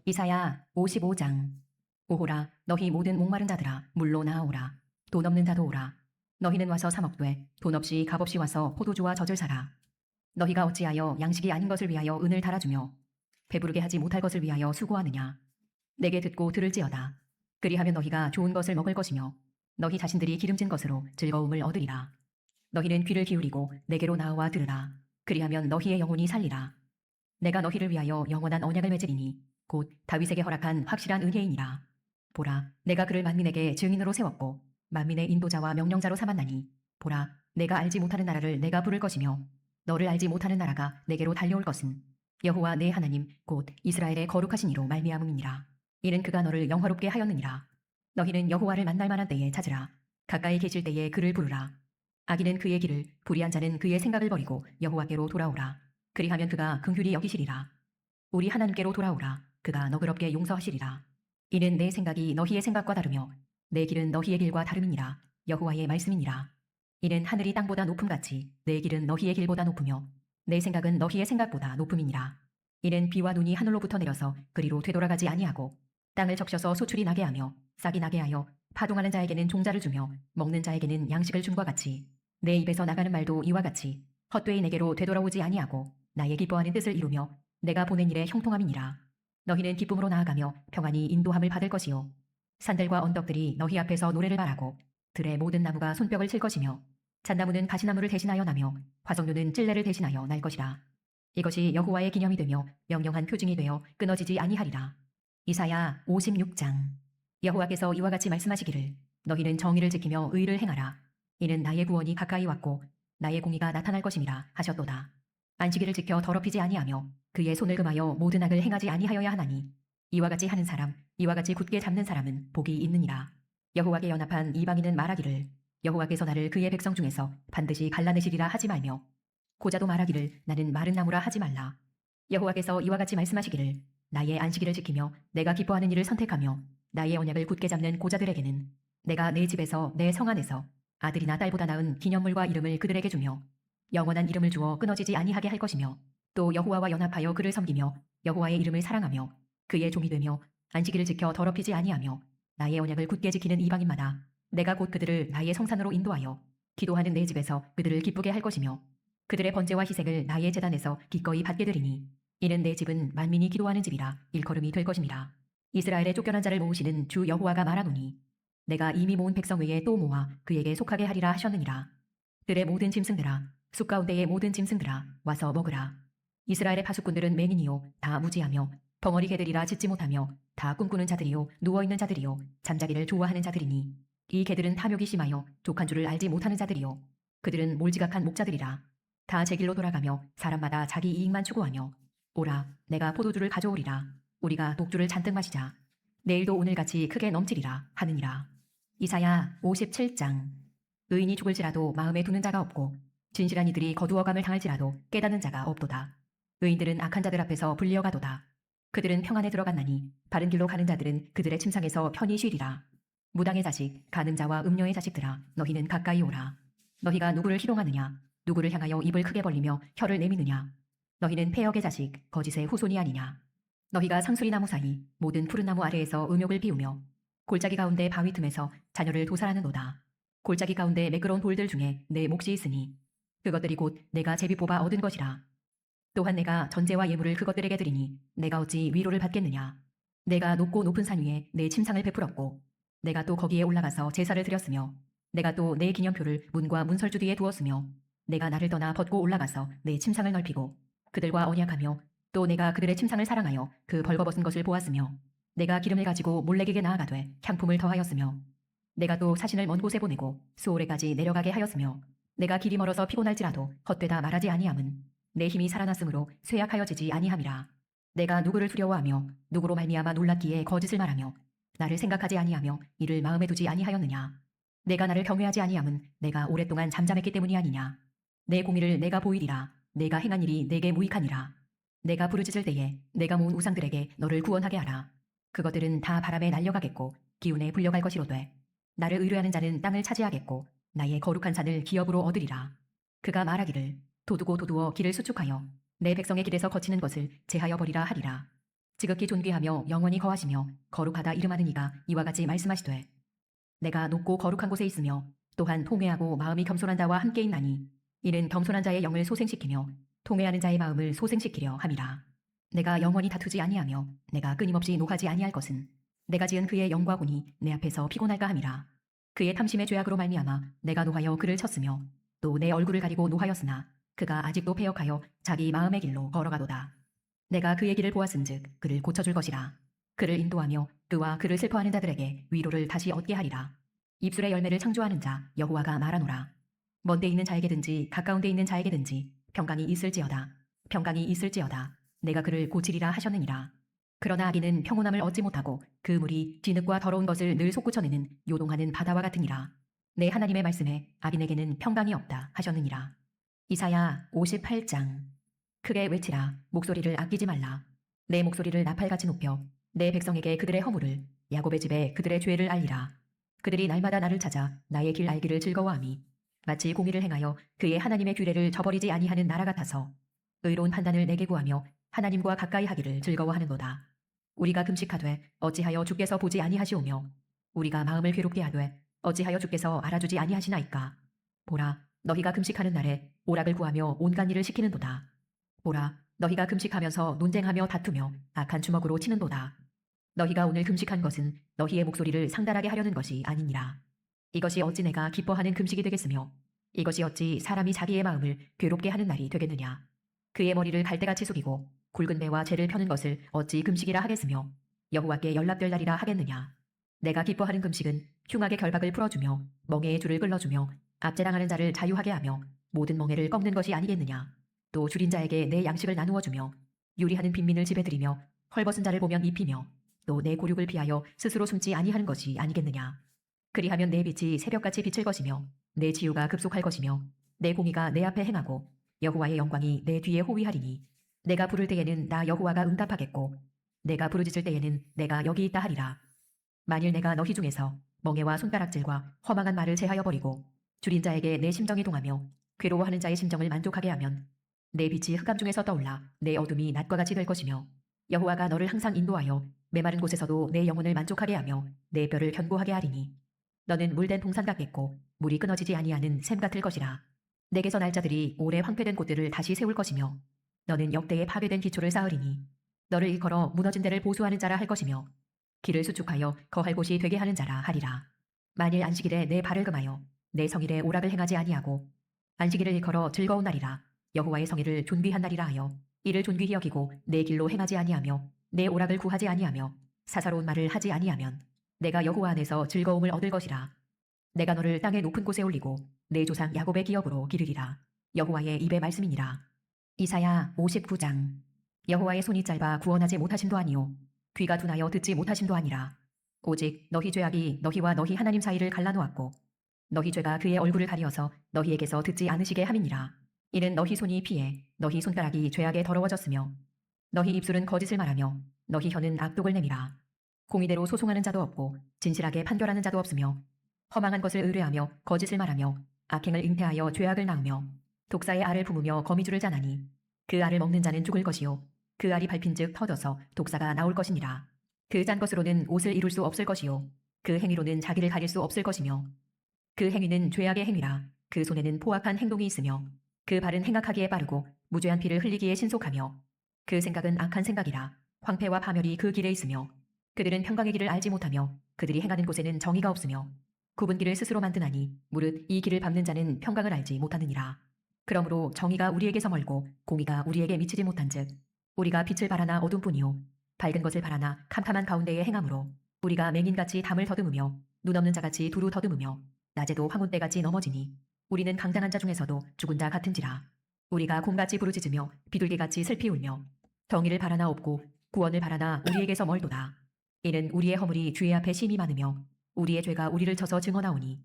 이사야 55장. 오호라, 너희 모든 목마른 자들아 물로 나아오라. 돈 없는 자도 오라. 너희는 와서 사 먹되 돈 없이 값없이 와서 포도주와 젖을 사라. 너희가 어찌하여 양식이 아닌 것을 위하여 은을 달아주며 배부르게 하지 못할 것을 위하여 수고하느냐. 내게 듣고 들을지어다. 그리하면 너희가 좋은 것을 먹을 것이며 너희 자신들이 기름진 것으로 즐거움을 얻으리라. 너희는 귀를 기울이고 내게로 나와 들으라. 그리하면 너희의 영혼이 살리라. 내가 너희를 위하여 영원한 언약을 맺으리니 곧 다윗에게 허락한 확실한 은혜이니라. 보라, 내가 그를 만민에게 증인으로 세웠고 만민의 인도자와 명령자로 삼았나니 보라, 내가 알지 못하는 나라를 내가 부를 것이며 너를 알지 못하는 나라가 내게로 달려올 것은 여호와 내 하나님 곧 이스라엘의 거룩하신 이로 말미암음이니라. 이는 그가 너를 영화롭게 하였느니라. 너희는 여호와를 만날 만한 때에 찾으라. 가까이 계실 때에 그를 부르라. 악인은 그의 길을, 불의한 자는 그의 생각을 버리고 여호와께로 돌아오라. 그리하면 그가 긍휼히 여기시리라. 우리 하나님께로 돌아오라. 그가 너그럽게 용서하시리라. 이는 내 생각이 너희의 생각과 다르며 내 길은 너희의 길과 다름이니라. 여호와의 말씀이니라. 이는 하늘이 땅보다 높음같이 내 길은 너희의 길보다 높으며 내 생각은 너희의 생각보다 높음이니라. 이는 비와 눈이 하늘로부터 내려서 그리로 되돌아가지 아니하고 땅을 적셔서 소출이 나게 하며 싹이 나게 하여 파동하는 자에게는 종자를 주며 먹는 자에게는 양식을 줌과 같이 내 입에서 나가는 말도 이와 같이 헛되이 내게로 되돌아오지 아니하고 나의 기뻐하는 뜻을 이루며 내가 보낸 일에 형통함이니라. 너희는 기쁨으로 나아가며 평안히 인도함을 받을 것이요 산들과 언덕들이 너희 앞에서 노래를 말하고 들의 모든 나무가 손뼉을 칠 것이며 잣나무는 가시나무를 대신하여 나며 화석류는 찔레를 대신하여 날 것이라. 이것이 여호와의 기념이 되며 명령한 표징이 되어 끊어지지 아니하리라. 이사야 56장. 여호와께서 이와 같이 말씀하시기를 너희는 정의를 지키며 의를 행하라. 이는 나의 구원이 가까이 왔고 나의 공의가 나타날 것임이라 하셨도다. 안식일을 지켜 더럽히지 아니하며 그의 손을 금하여 모든 악을 행하지 아니하여야 하나니 이와 같이 하는 사람, 이와 같이 굳게 잡는 사람은 복이 있느니라. 여호와께 연합한 이방인은 말하기를 여호와께서 나를 그의 백성 중에서 반드시 갈라내시리라 하지 말며 고자도 말하기를 나는 마른 나무라 하지 말라. 여호와께서 이와 같이 말씀하시기를 나의 안식일을 지키며 내가 기뻐하는 일을 선택하며 나의 언약을 굳게 잡는 고자들에게는 내가 내 집에서 내 성 안에서 아들이나 딸보다 나은 기념물과 이름을 그들에게 주며 영원한 이름을 주어 끊어지지 아니하게 할 것이며 또 여호와와 연합하여 그를 섬기며 여호와의 이름을 사랑하며 그의 종이 되며 안식일을 지켜 더럽히지 아니하며 나의 언약을 굳게 지키는 이방인마다 내가 곧 그들을 나의 성산으로 인도하여 기도하는 내 집에서 그들을 기쁘게 할 것이며 그들의 번제와 희생을 나의 제단에서 기꺼이 받게 되리니 이는 내 집은 만민이 기도하는 집이라 일컬음이 될 것임이라. 이스라엘의 쫓겨난 자를 모으시는 주 여호와가 말하노니 내가 이미 모은 백성 외에 또 모아 그에게 속하게 하리라 하셨느니라. 들의 모든 짐승들아 숲 가운데의 모든 짐승들아 와서 먹으라. 이스라엘의 파수꾼들은 맹인이요 다 무지하며 벙어리 개들이라 짖지 못하며 다 꿈꾸는 자들이요 누워있는 자들이요 잠자기를 좋아하는 자들이니 이 개들은 탐욕이 심하여 족한 줄을 알지 못하는 자들이요 그들은 몰지각한 목자들이라. 다 제 길로 돌아가며 사람마다 자기 이익만 추구하며 오라 내가 포도주를 가져오리라. 우리가 독주를 잔뜩 마시자. 내일도 오늘같이 크게 넘치리라 하느니라. 이사야 57장. 의인이 죽을지라도 마음에 두는 자가 없고 진실한 이들이 거두어감을 당할지라도 깨닫는 자가 없도다. 의인들은 악한 자들 앞에서 불리어가도다. 그들은 평안에 들어갔나니 바른 길로 가는 자들은 그들의 침상에서 편히 쉬리라. 무당의 자식, 간음자와 음녀의 자식들아 너희는 가까이 오라. 너희가 누구를 희롱하느냐? 누구를 향하여 입을 크게 벌리며 혀를 내미느냐? 너희는 폐역의 자식, 거짓의 후손이 아니냐? 너희가 상수리 나무 사이 모든 푸른 나무 아래에서 음욕을 피우며 골짜기 가운데 바위 틈에서 자녀를 도살하는도다. 골짜기 가운데 매끄러운 돌들 중에 내 몫이 있으니 그것들이 곧 내가 제비 뽑아 얻은 것이라. 또한 내가 전제와 예물을 그것들에게 드리니 내가 어찌 위로를 받겠느냐? 내가 높고 높은 산 위에 내 침상을 베풀었고 내가 또 거기에 올라가서 제사를 드렸으며 내가 또 내 기념표를 문과 문설주 뒤에 두었으며 내가 나를 떠나 벗고 올라가서 내 침상을 넓히고 그들과 언약하며 또 내가 그들의 침상을 사랑하여 그 벌거벗은 것을 보았으며 내가 기름을 가지고 몰래에게 나아가되 향품을 더하였으며 내가 또 사신을 먼 곳에 보내고 수오레까지 내려가게 하였으며 내가 길이 멀어서 피곤할지라도 헛되다 말하지 아니함은 내 힘이 살아났으므로 쇠약하여지지 아니함이라. 내가 누구를 두려워하며 누구로 말미암아 놀랐기에 거짓을 말하며 나를 생각하지 아니하며 이를 마음에 두지 아니하였느냐. 내가 나를 경외하지 아니함은 내가 오랫동안 잠잠했기 때문이 아니냐. 내 공의를 내가 보이리라. 내가 행한 일이 내게 무익하니라. 내가 부르짖을 때에 내가 모은 우상들에게 너를 구원하게 하라. 그것들은 다 바람에 날려가겠고 기운에 불려갈 것이로되 나를 의뢰하는 자는 땅을 차지하겠고 나의 거룩한 산을 기업으로 얻으리라. 그가 말하기를 도두고 도두어 길을 수축하여 내 백성의 길에서 거치는 것을 제하여 버리라 하리라. 지극히 존귀하며 영원히 거하시며 거룩하다 이름하는 이가 이와 같이 말씀하시되 내가 높고 거룩한 곳에 있으며 또한 통회하고 마음이 겸손한 자와 함께 있나니 이는 겸손한 자의 영을 소생시키며 통회하는 자의 마음을 소생시키려 함이라. 내가 영원히 다투지 아니하며 내가 끊임없이 노하지 아니할 것은 내가 지은 그의 영과 혼이 내 앞에서 피곤할까 함이라. 그의 탐심의 죄악으로 말미암아 내가 노하여 그를 쳤으며 또 내 얼굴을 가리고 노하였으나 그가 아직도 패역하여 자기 마음의 길로 걸어가도다. 내가 그의 길을 보았은즉 그를 고쳐줄 것이라. 그를 인도하며 그와 그를 슬퍼하는 자들에게 위로를 다시 얻게 하리라. 입술의 열매를 창조하는 자 여호와가 말하노라. 먼데 있는 자에게든지 가까운 데 있는 자에게든지 평강이 있을지어다. 평강이 있을지어다. 내가 그를 고치리라 하셨느니라. 그러나 악인은 평온함을 얻지 못하고 그 물이 진흙과 더러운 것을 늘 솟구쳐내는 요동하는 바다와 같으니라. 내 하나님의 말씀에 악인에게는 평강이 없다 하셨느니라. 이사야 58장. 크게 외치라. 목소리를 아끼지 말라. 내 목소리를 나팔같이 높여 내 백성에게 그들의 허물을 야곱의 집에 그들의 죄를 알리라. 그들이 날마다 나를 찾아 나의 길 알기를 즐거워하미 마치 공의를 행하여 그의 하나님의 규례를 저버리지 아니하는 나라 같아서 의로운 판단을 내게 구하며 하나님과 가까이 하기를 즐거워하는도다. 우리가 금식하되 어찌하여 주께서 보지 아니하시오며 우리가 마음을 괴롭게 하되 어찌하여 주께서 알아주지 아니하시나이까. 보라, 너희가 금식하는 날에 오락을 구하며 온갖 일을 시키는도다. 보라, 너희가 금식하면서 논쟁하며 다투며 악한 주먹으로 치는도다. 너희가 오늘 금식한 것은 너희의 목소리를 상달하게 하려는 것이 아니니라. 이것이 어찌 내가 기뻐하는 금식이 되겠으며 이것이 어찌 사람이 자기의 마음을 괴롭게 하는 날이 되겠느냐. 그의 머리를 갈대같이 숙이고 굵은 배와 재를 펴는 것을 어찌 금식이라 하겠으며 여호와께 연락될 날이라 하겠느냐. 내가 기뻐하는 금식은 흉악의 결박을 풀어주며 멍에의 줄을 끌어주며 압제당하는 자를 자유하게 하며 모든 멍에를 꺾는 것이 아니겠느냐. 또 줄인 자에게 내 양식을 나누어 주며 유리하는 빈민을 집에 들이며 헐벗은 자를 보면 입히며 또 내 고륙을 피하여 스스로 숨지 아니하는 것이 아니겠느냐. 그리하면 내 빛이 새벽같이 비칠 것이며 내 지유가 급속할 것이며 내 공의가 내 앞에 행하고 여호와의 영광이 내 뒤에 호위하리니 내가 부를 때에는 나 여호와가 응답하겠고 내가 부르짖을 때에는 내가 여기 있다 하리라. 만일 내가 너희 중에서 멍에와 손가락질과 허망한 말을 제하여 버리고 줄인 자에게 내 심정이 동하며 괴로워하는 자의 심정을 만족하게 하면 내 빛이 흑암 중에서 떠올라 내 어둠이 낮과 같이 될 것이며 여호와가 너를 항상 인도하여 메마른 곳에서도 내 영혼을 만족하게 하며 내 뼈를 견고하게 하리니 너는 물된 동산 같겠고 물이 끊어지지 아니하는 샘 같을 것이라. 내게서 날 자들이 오래 황폐된 곳들을 다시 세울 것이며 너는 역대에 파괴된 기초를 쌓으리니 너를 일컬어 무너진 데를 보수하는 자라 할 것이며 길을 수축하여 거할 곳이 되게 하는 자라 하리라. 만일 안식일에 내 발을 금하여 내 성일에 오락을 행하지 아니하고 안식일을 일컬어 즐거운 날이라 여호와의 성일을 존귀한 날이라 하여 이를 존귀히 여기고 내 길로 행하지 아니하며 내 오락을 구하지 아니하며 사사로운 말을 하지 아니하면 내가 여호와 안에서 즐거움을 얻을 것이라. 내가 너를 땅의 높은 곳에 올리고 내 조상 야곱의 기업으로 기르리라. 여호와의 입의 말씀이니라. 이사야 59장. 여호와의 손이 짧아 구원하지 못하심도 아니요 귀가 둔하여 듣지 못하심도 아니라 오직 너희 죄악이 너희와 너희 하나님 사이를 갈라놓았고 너희 죄가 그의 얼굴을 가리어서 너희에게서 듣지 않으시게 함이니라. 이는 너희 손이 피해 너희 손가락이 죄악에 더러워졌으며 너희 입술은 거짓을 말하며 너희 혀는 악독을 내미라. 공의대로 소송하는 자도 없고 진실하게 판결하는 자도 없으며 허망한 것을 의뢰하며 거짓을 말하며 악행을 잉태하여 죄악을 낳으며 독사의 알을 품으며 거미줄을 짜나니 그 알을 먹는 자는 죽을 것이요 그 알이 밟힌즉 터져서 독사가 나올 것이니라. 그 짠 것으로는 옷을 이룰 수 없을 것이요 그 행위로는 자기를 가릴 수 없을 것이며 그 행위는 죄악의 행위라. 그 손에는 포악한 행동이 있으며 그 발은 행악하기에 빠르고 무죄한 피를 흘리기에 신속하며 그 생각은 악한 생각이라. 황폐와 파멸이 그 길에 있으며 그들은 평강의 길을 알지 못하며 그들이 행하는 곳에는 정의가 없으며 굽은 길을 스스로 만드나니 무릇 이 길을 밟는 자는 평강을 알지 못하느니라. 그러므로 정의가 우리에게서 멀고 공의가 우리에게 미치지 못한즉 우리가 빛을 바라나 어둠뿐이요 밝은 것을 바라나 캄캄한 가운데에 행함으로 우리가 맹인같이 담을 더듬으며 눈 없는 자같이 두루 더듬으며 낮에도 황혼때같이 넘어지니 우리는 강장한 자 중에서도 죽은 자 같은지라. 우리가 곰같이 부르짖으며 비둘기같이 슬피 울며 정의를 바라나 없고 구원을 바라나 우리에게서 멀도다. 이는 우리의 허물이 주의 앞에 심히 많으며 우리의 죄가 우리를 쳐서 증언하오니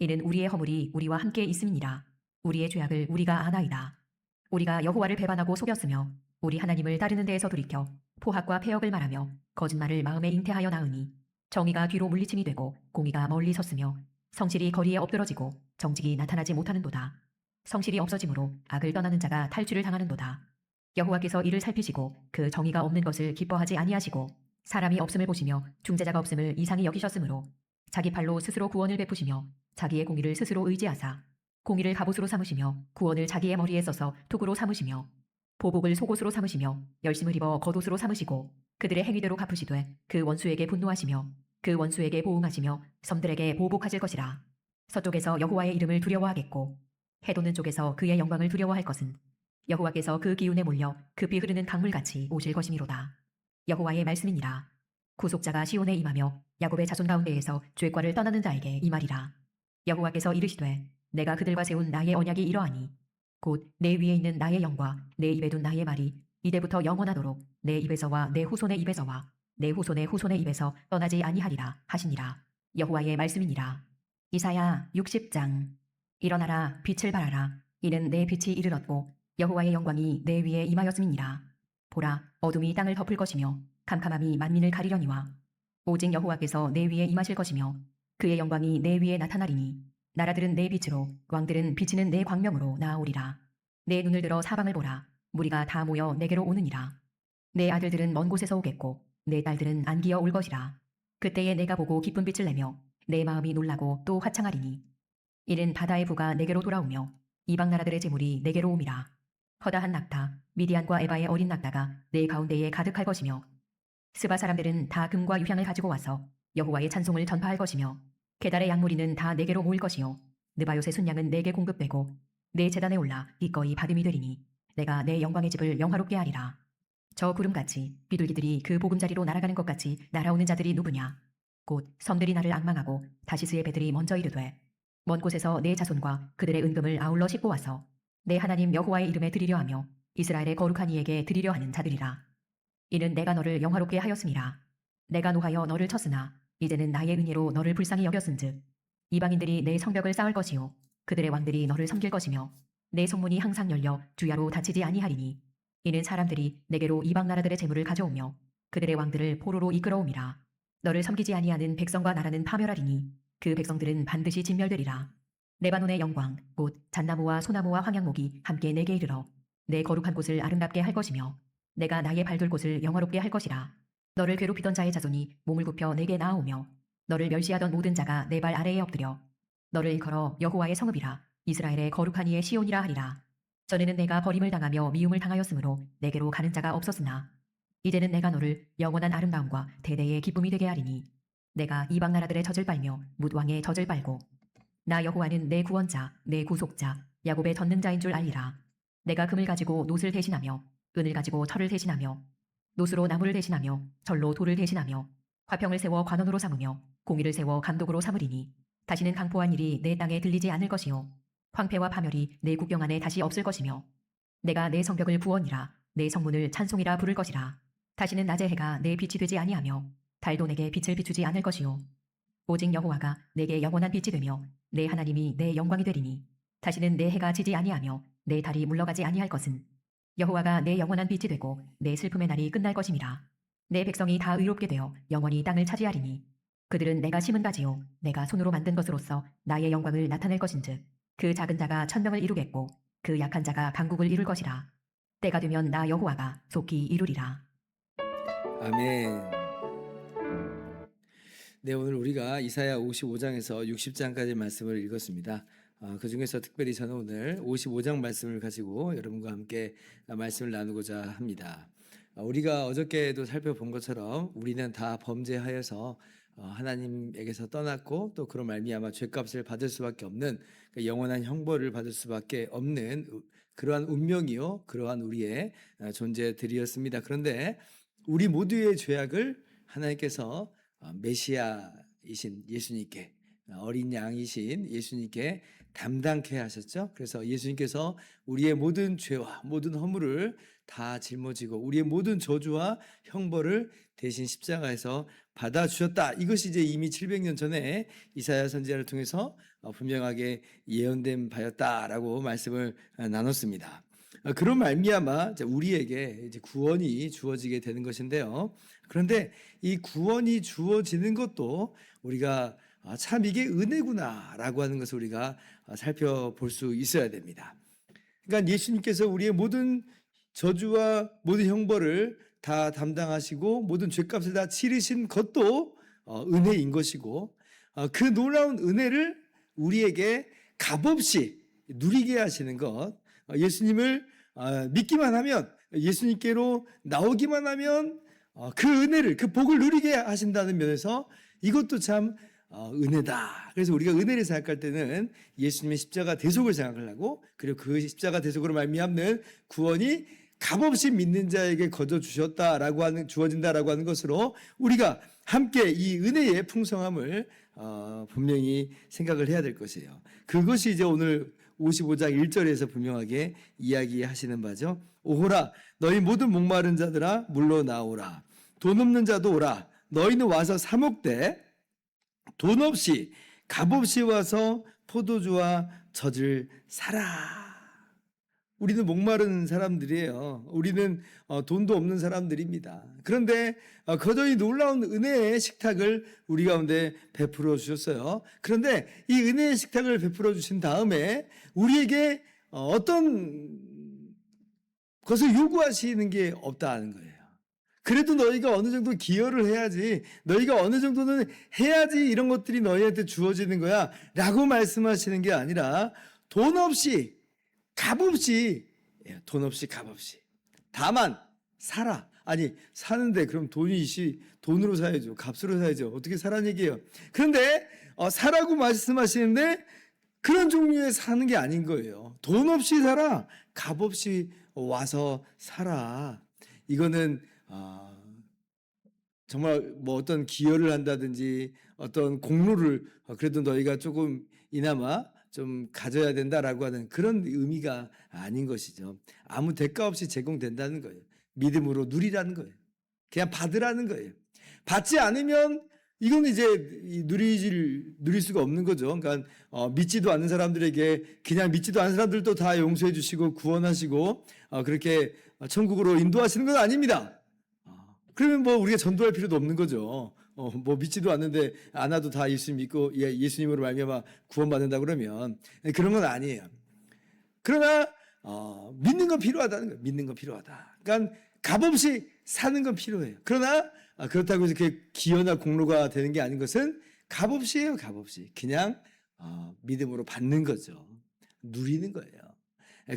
이는 우리의 허물이 우리와 함께 있음이니라. 우리의 죄악을 우리가 아나이다. 우리가 여호와를 배반하고 속였으며 우리 하나님을 따르는 데에서 돌이켜 포악과 패역을 말하며 거짓말을 마음에 잉태하여 나으니 정의가 뒤로 물리침이 되고 공의가 멀리 섰으며 성실이 거리에 엎드러지고 정직이 나타나지 못하는도다. 성실이 없어지므로 악을 떠나는 자가 탈취를 당하는도다. 여호와께서 이를 살피시고 그 정의가 없는 것을 기뻐하지 아니하시고 사람이 없음을 보시며 중재자가 없음을 이상히 여기셨으므로 자기 팔로 스스로 구원을 베푸시며 자기의 공의를 스스로 의지하사 공의를 갑옷으로 삼으시며 구원을 자기의 머리에 써서 투구로 삼으시며 보복을 속옷으로 삼으시며 열심을 입어 겉옷으로 삼으시고 그들의 행위대로 갚으시되 그 원수에게 분노하시며 그 원수에게 보응하시며 섬들에게 보복하실 것이라. 서쪽에서 여호와의 이름을 두려워하겠고 해돋는 쪽에서 그의 영광을 두려워할 것은 여호와께서 그 기운에 몰려 급히 흐르는 강물같이 오실 것이미로다. 여호와의 말씀이니라. 구속자가 시온에 임하며 야곱의 자손 가운데에서 죄과를 떠나는 자에게 임하리라. 여호와께서 이르시되 내가 그들과 세운 나의 언약이 이러하니 곧 내 위에 있는 나의 영과 내 입에 둔 나의 말이 이제부터 영원하도록 내 입에서와 내 후손의 입에서와 내 후손의 후손의 입에서 떠나지 아니하리라 하시니라. 여호와의 말씀이니라. 이사야 60장. 일어나라 빛을 발하라. 이는 내 빛이 이르렀고 여호와의 영광이 내 위에 임하였음이니라. 보라 어둠이 땅을 덮을 것이며 캄캄함이 만민을 가리려니와 오직 여호와께서 내 위에 임하실 것이며 그의 영광이 내 위에 나타나리니 나라들은 내 빛으로 왕들은 비치는 내 광명으로 나아오리라. 내 눈을 들어 사방을 보라. 무리가 다 모여 내게로 오느니라. 내 아들들은 먼 곳에서 오겠고 내 딸들은 안기어 올 것이라. 그때에 내가 보고 기쁜 빛을 내며 내 마음이 놀라고 또 화창하리니 이는 바다의 부가 내게로 돌아오며 이방 나라들의 재물이 내게로 옴이라. 허다한 낙타 미디안과 에바의 어린 낙타가 내 가운데에 가득할 것이며 스바 사람들은 다 금과 유향을 가지고 와서 여호와의 찬송을 전파할 것이며 게달의 양무리는 다 내게로 모일 것이요 느바요의 순양은 내게 공급되고 내 제단에 올라 기꺼이 받음이 되리니 내가 내 영광의 집을 영화롭게 하리라. 저 구름같이 비둘기들이 그 보금자리로 날아가는 것 같이 날아오는 자들이 누구냐. 곧 섬들이 나를 앙망하고 다시스의 배들이 먼저 이르되 먼 곳에서 내 자손과 그들의 은금을 아울러 싣고 와서 내 하나님 여호와의 이름에 드리려 하며 이스라엘의 거룩한 이에게 드리려 하는 자들이라. 이는 내가 너를 영화롭게 하였음이라. 내가 노하여 너를 쳤으나 이제는 나의 은혜로 너를 불쌍히 여겼은즉 이방인들이 내 성벽을 쌓을 것이요 그들의 왕들이 너를 섬길 것이며 내 성문이 항상 열려 주야로 닫히지 아니하리니 이는 사람들이 내게로 이방 나라들의 재물을 가져오며 그들의 왕들을 포로로 이끌어옴이라. 너를 섬기지 아니하는 백성과 나라는 파멸하리니 그 백성들은 반드시 진멸되리라. 레바논의 영광 곧 잣나무와 소나무와 황양목이 함께 내게 이르러 내 거룩한 곳을 아름답게 할 것이며 내가 나의 발둘 곳을 영화롭게 할 것이라. 너를 괴롭히던 자의 자손이 몸을 굽혀 내게 나아오며 너를 멸시하던 모든 자가 내 발 아래에 엎드려 너를 일컬어 여호와의 성읍이라 이스라엘의 거룩한 이의 시온이라 하리라. 전에는 내가 버림을 당하며 미움을 당하였으므로 내게로 가는 자가 없었으나 이제는 내가 너를 영원한 아름다움과 대대의 기쁨이 되게 하리니 내가 이방 나라들의 젖을 빨며 뭇왕의 젖을 빨고 나 여호와는 내 구원자 내 구속자 야곱의 전능자인 줄 알리라. 내가 금을 가지고 놋을 대신하며 은을 가지고 철을 대신하며 노수로 나무를 대신하며 절로 돌을 대신하며 화평을 세워 관원으로 삼으며 공의를 세워 감독으로 삼으리니 다시는 강포한 일이 내 땅에 들리지 않을 것이요 황폐와 파멸이 내 국경 안에 다시 없을 것이며 내가 내 성벽을 구원이라 내 성문을 찬송이라 부를 것이라. 다시는 낮의 해가 내 빛이 되지 아니하며 달도 내게 빛을 비추지 않을 것이요 오직 여호와가 내게 영원한 빛이 되며 내 하나님이 내 영광이 되리니 다시는 내 해가 지지 아니하며 내 달이 물러가지 아니할 것은 여호와가 내 영원한 빛이 되고 내 슬픔의 날이 끝날 것임이라. 내 백성이 다 의롭게 되어 영원히 땅을 차지하리니 그들은 내가 심은 가지요 내가 손으로 만든 것으로서 나의 영광을 나타낼 것인즉 그 작은 자가 천명을 이루겠고 그 약한 자가 강국을 이룰 것이라. 때가 되면 나 여호와가 속히 이루리라. 아멘. 네, 오늘 우리가 이사야 55장에서 60장까지 말씀을 읽었습니다. 그 중에서 특별히 저는 오늘 55장 말씀을 가지고 여러분과 함께 말씀을 나누고자 합니다. 우리가 어저께도 살펴본 것처럼 우리는 다 범죄하여서 하나님에게서 떠났고 또 그런 말미암아 죄값을 받을 수밖에 없는 영원한 형벌을 받을 수밖에 없는 그러한 운명이요 그러한 우리의 존재들이었습니다. 그런데 우리 모두의 죄악을 하나님께서 메시아이신 예수님께 어린 양이신 예수님께 담당케 하셨죠. 그래서 예수님께서 우리의 모든 죄와 모든 허물을 다 짊어지고 우리의 모든 저주와 형벌을 대신 십자가에서 받아주셨다. 이것이 이제 이미 700년 전에 이사야 선지자를 통해서 분명하게 예언된 바였다라고 말씀을 나눴습니다. 그런 말미암아 이제 우리에게 이제 구원이 주어지게 되는 것인데요. 그런데 이 구원이 주어지는 것도 우리가 참 이게 은혜구나라고 하는 것을 우리가 살펴볼 수 있어야 됩니다. 그러니까 예수님께서 우리의 모든 저주와 모든 형벌을 다 담당하시고 모든 죄값을 다 치르신 것도 은혜인 것이고, 그 놀라운 은혜를 우리에게 값없이 누리게 하시는 것, 예수님을 믿기만 하면, 예수님께로 나오기만 하면 그 은혜를, 그 복을 누리게 하신다는 면에서 이것도 참 은혜다. 그래서 우리가 은혜를 생각할 때는 예수님의 십자가 대속을 생각하려고, 그리고 그 십자가 대속으로 말미암는 구원이 값없이 믿는 자에게 거저 주셨다라고 하는, 주어진다라고 하는 것으로 우리가 함께 이 은혜의 풍성함을 분명히 생각을 해야 될 것이에요. 그것이 이제 오늘 55장 1절에서 분명하게 이야기하시는 바죠. 오호라 너희 모든 목마른 자들아 물러 나오라. 돈 없는 자도 오라. 너희는 와서 사 먹되 돈 없이 값없이 와서 포도주와 젖을 사라. 우리는 목마른 사람들이에요. 우리는 돈도 없는 사람들입니다. 그런데 거저히 놀라운 은혜의 식탁을 우리 가운데 베풀어 주셨어요. 그런데 이 은혜의 식탁을 베풀어 주신 다음에 우리에게 어떤 것을 요구하시는 게 없다는 거예요. 그래도 너희가 어느 정도 기여를 해야지, 너희가 어느 정도는 해야지 이런 것들이 너희한테 주어지는 거야 라고 말씀하시는 게 아니라 돈 없이 값없이, 돈 없이 값없이 다만 사라. 아니 사는데 그럼 돈으로 사야죠, 값으로 사야죠. 어떻게 사라는 얘기예요. 그런데 사라고 말씀하시는데 그런 종류의 사는 게 아닌 거예요. 돈 없이 살아, 값없이 와서 살아. 이거는 정말 뭐 어떤 기여를 한다든지 어떤 공로를 그래도 너희가 조금 이나마 좀 가져야 된다라고 하는 그런 의미가 아닌 것이죠. 아무 대가 없이 제공된다는 거예요. 믿음으로 누리라는 거예요. 그냥 받으라는 거예요. 받지 않으면 이건 이제 누릴 수가 없는 거죠. 그러니까 믿지도 않는 사람들에게 그냥 믿지도 않는 사람들도 다 용서해 주시고 구원하시고 그렇게 천국으로 인도하시는 건 아닙니다. 그러면 뭐 우리가 전도할 필요도 없는 거죠. 뭐 믿지도 않는데 안 와도 다 예수님 믿고 예수님으로 말미암아 구원받는다 그러면 그런 건 아니에요. 그러나 믿는 건 필요하다는 거예요. 믿는 건 필요하다. 그러니까 값없이 사는 건 필요해요. 그러나 그렇다고 해서 그게 기여나 공로가 되는 게 아닌 것은 값없이예요. 값없이 그냥 믿음으로 받는 거죠. 누리는 거예요.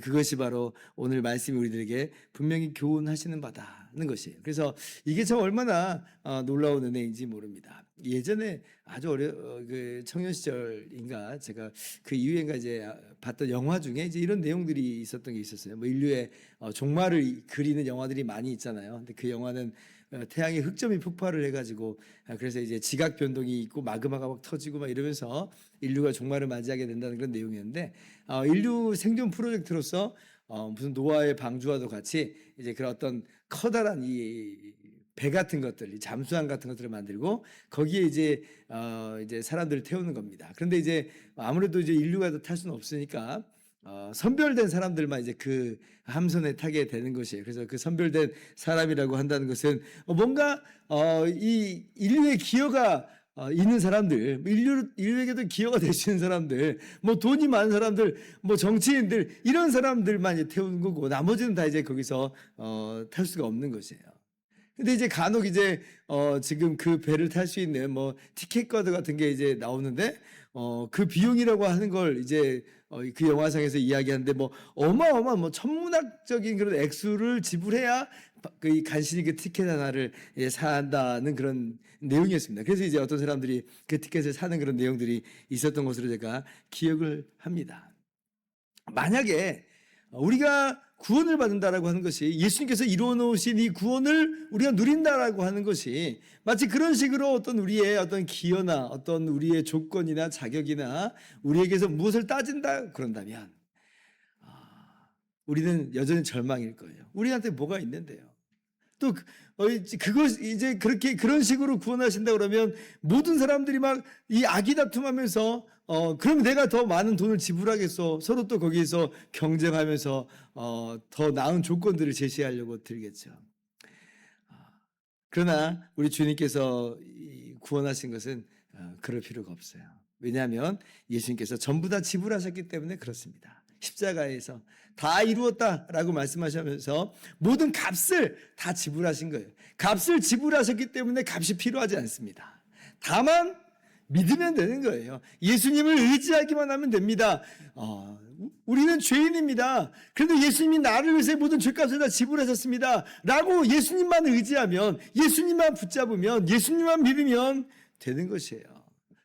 그것이 바로 오늘 말씀이 우리들에게 분명히 교훈하시는 바다는 것이에요. 그래서 이게 참 얼마나 놀라운 은혜인지 모릅니다. 예전에 아주 그 청년 시절인가 제가 그 이후에인가 이제 봤던 영화 중에 이제 이런 내용들이 있었던 게 있었어요. 뭐 인류의 종말을 그리는 영화들이 많이 있잖아요. 근데 그 영화는 태양의 흑점이 폭발을 해가지고 그래서 이제 지각 변동이 있고 마그마가 막 터지고 막 이러면서 인류가 종말을 맞이하게 된다는 그런 내용이었는데 인류 생존 프로젝트로서 무슨 노아의 방주와도 같이 이제 그런 어떤 커다란 이 배 같은 것들, 이 잠수함 같은 것들을 만들고 거기에 이제 사람들을 태우는 겁니다. 그런데 이제 아무래도 이제 인류가 탈 수는 없으니까 선별된 사람들만 이제 그 함선에 타게 되는 것이에요. 그래서 그 선별된 사람이라고 한다는 것은 뭔가 이 인류의 기여가 있는 사람들, 인류에게도 기여가 될 수 있는 사람들, 뭐 돈이 많은 사람들, 뭐 정치인들 이런 사람들만 이제 태우는 거고 나머지는 다 이제 거기서 탈 수가 없는 것이에요. 근데 이제 간혹 이제 지금 그 배를 탈 수 있는 뭐 티켓 카드 같은 게 이제 나오는데 그 비용이라고 하는 걸 이제 그 영화상에서 이야기하는데 뭐 어마어마한 뭐 천문학적인 그런 액수를 지불해야 그 간신히 그 티켓 하나를 산다는 그런 내용이었습니다. 그래서 이제 어떤 사람들이 그 티켓을 사는 그런 내용들이 있었던 것으로 제가 기억을 합니다. 만약에 우리가 구원을 받는다라고 하는 것이 예수님께서 이루어 놓으신 이 구원을 우리가 누린다라고 하는 것이 마치 그런 식으로 어떤 우리의 어떤 기여나 어떤 우리의 조건이나 자격이나 우리에게서 무엇을 따진다 그런다면 우리는 여전히 절망일 거예요. 우리한테 뭐가 있는데요? 또 그거 이제 그렇게 그런 식으로 구원하신다 그러면 모든 사람들이 막 이 악이 다툼하면서 그럼 내가 더 많은 돈을 지불하겠어. 서로 또 거기에서 경쟁하면서 더 나은 조건들을 제시하려고 들겠죠. 그러나 우리 주님께서 구원하신 것은 그럴 필요가 없어요. 왜냐하면 예수님께서 전부 다 지불하셨기 때문에 그렇습니다. 십자가에서 다 이루었다라고 말씀하시면서 모든 값을 다 지불하신 거예요. 값을 지불하셨기 때문에 값이 필요하지 않습니다. 다만 믿으면 되는 거예요. 예수님을 의지하기만 하면 됩니다. 우리는 죄인입니다. 그런데 예수님이 나를 위해서 모든 죄값을 다 지불하셨습니다. 라고 예수님만 의지하면, 예수님만 붙잡으면, 예수님만 믿으면 되는 것이에요.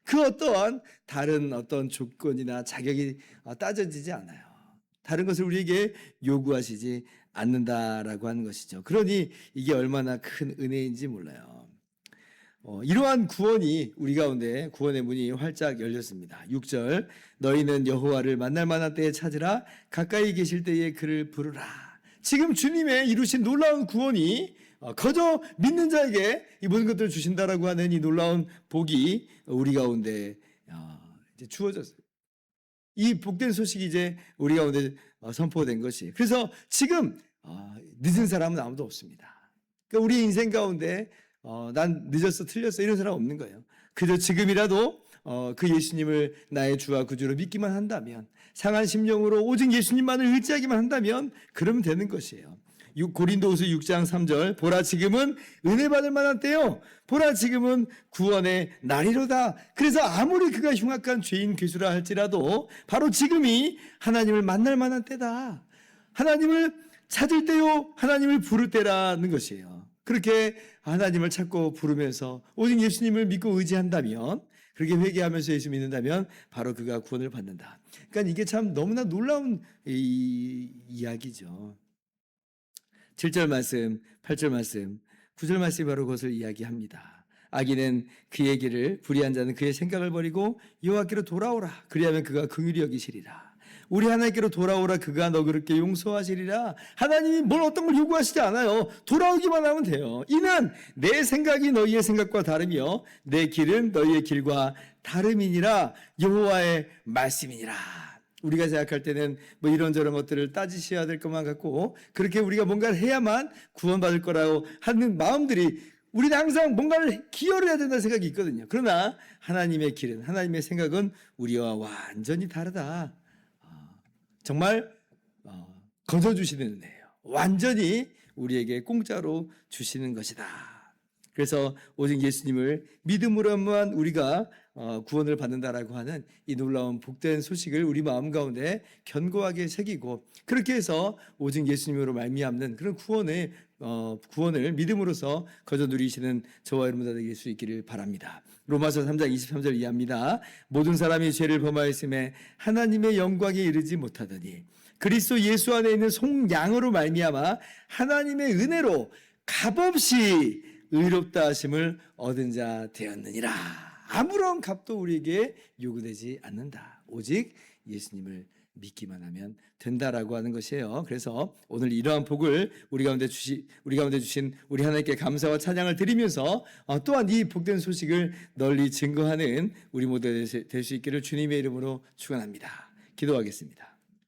그 어떠한 다른 어떤 조건이나 자격이 따져지지 않아요. 다른 것을 우리에게 요구하시지 않는다라고 하는 것이죠. 그러니 이게 얼마나 큰 은혜인지 몰라요. 이러한 구원이 우리 가운데 구원의 문이 활짝 열렸습니다. 6절 너희는 여호와를 만날 만한 때에 찾으라 가까이 계실 때에 그를 부르라. 지금 주님의 이루신 놀라운 구원이 거저 믿는 자에게 이 모든 것들을 주신다라고 하는 이 놀라운 복이 우리 가운데 이제 주어졌어요. 이 복된 소식이 이제 우리 가운데 선포된 것이. 그래서 지금 늦은 사람은 아무도 없습니다. 그러니까 우리 인생 가운데 난 늦었어 틀렸어 이런 사람 없는 거예요. 그저 지금이라도 그 예수님을 나의 주와 구주로 믿기만 한다면, 상한 심령으로 오직 예수님만을 의지하기만 한다면 그러면 되는 것이에요. 고린도후서 6장 3절 보라 지금은 은혜 받을 만한 때요 보라 지금은 구원의 날이로다. 그래서 아무리 그가 흉악한 죄인 괴수라 할지라도 바로 지금이 하나님을 만날 만한 때다. 하나님을 찾을 때요 하나님을 부를 때라는 것이에요. 그렇게 하나님을 찾고 부르면서 오직 예수님을 믿고 의지한다면, 그렇게 회개하면서 예수 믿는다면 바로 그가 구원을 받는다. 그러니까 이게 참 너무나 놀라운 이야기죠. 7절 말씀, 8절 말씀, 9절 말씀이 바로 그것을 이야기합니다. 악인은 그의 길을, 불의한 자는 그의 생각을 버리고 여호와께로 돌아오라. 그리하면 그가 긍휼히 여기시리라. 우리 하나님께로 돌아오라. 그가 너그럽게 용서하시리라. 하나님이 뭘 어떤 걸 요구하시지 않아요. 돌아오기만 하면 돼요. 이는 내 생각이 너희의 생각과 다르며 내 길은 너희의 길과 다름이니라. 여호와의 말씀이니라. 우리가 생각할 때는 뭐 이런저런 것들을 따지셔야 될 것만 같고, 그렇게 우리가 뭔가를 해야만 구원받을 거라고 하는 마음들이, 우리는 항상 뭔가를 기여를 해야 된다는 생각이 있거든요. 그러나 하나님의 길은, 하나님의 생각은 우리와 완전히 다르다. 정말 거저 주시는 은혜예요. 완전히 우리에게 공짜로 주시는 것이다. 그래서 오직 예수님을 믿음으로만 우리가 구원을 받는다라고 하는 이 놀라운 복된 소식을 우리 마음 가운데 견고하게 새기고, 그렇게 해서 오직 예수님으로 말미암는 그런 구원을 믿음으로써 거저 누리시는 저와 여러분들 되실 수 있기를 바랍니다. 로마서 3장 23절 이하입니다. 모든 사람이 죄를 범하였음에 하나님의 영광에 이르지 못하더니 그리스도 예수 안에 있는 송양으로 말미암아 하나님의 은혜로 값없이 의롭다 하심을 얻은 자 되었느니라. 아무런 값도 우리에게 요구되지 않는다. 오직 예수님을 믿기만 하면 된다라고 하는 것이에요. 그래서 오늘 이러한 복을 우리 가운데 주신 우리 하나님께 감사와 찬양을 드리면서 또한 이 복된 소식을 널리 증거하는 우리 모두 될 수 있기를 주님의 이름으로 축원합니다. 기도하겠습니다.